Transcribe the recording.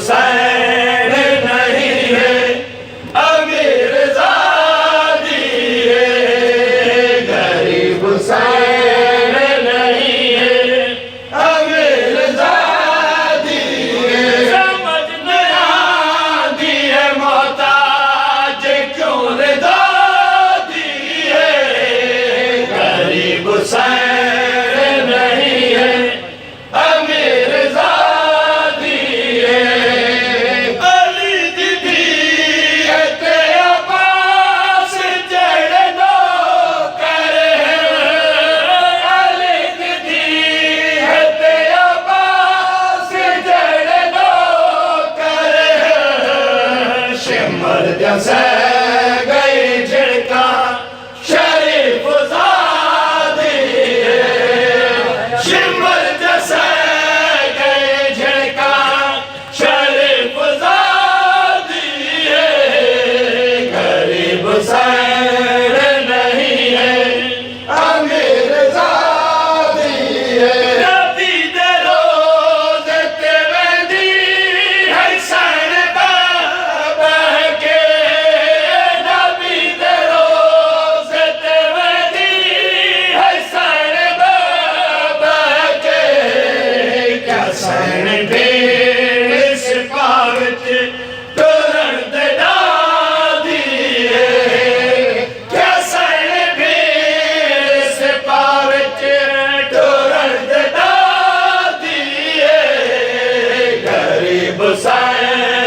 हुसैन नहीं है अमीर ज़ादी है, गरीब हुसैन नहीं है अमीर ज़ादी है। समझ न आती है मोहताज क्यों रिज़ा दी है, गरीब हुसैन नहीं है अमीर ज़ादी है। अली दीदी है ते अब्बास जड़े दो करे, अली दीदी है ते अब्बास जड़े दो करे, शिमर जैसे गई झिड़का शरीफ ज़ादी है, शिमर जैसे गए झिड़का शरीफ ज़ादी है, गरीब हुसैन नहीं है अमीर ज़ादी है। नबी दे रोज़े ते वेंदी है सैन बह के, नबी दे रोज़े ते वेंदी है सैन बह के, क्या सैन भेड़ सिपा विच टुरन दे डादी है, क्या सैन भेड़ सिपा विच टुरन दे डादी है, गरीब हुसैन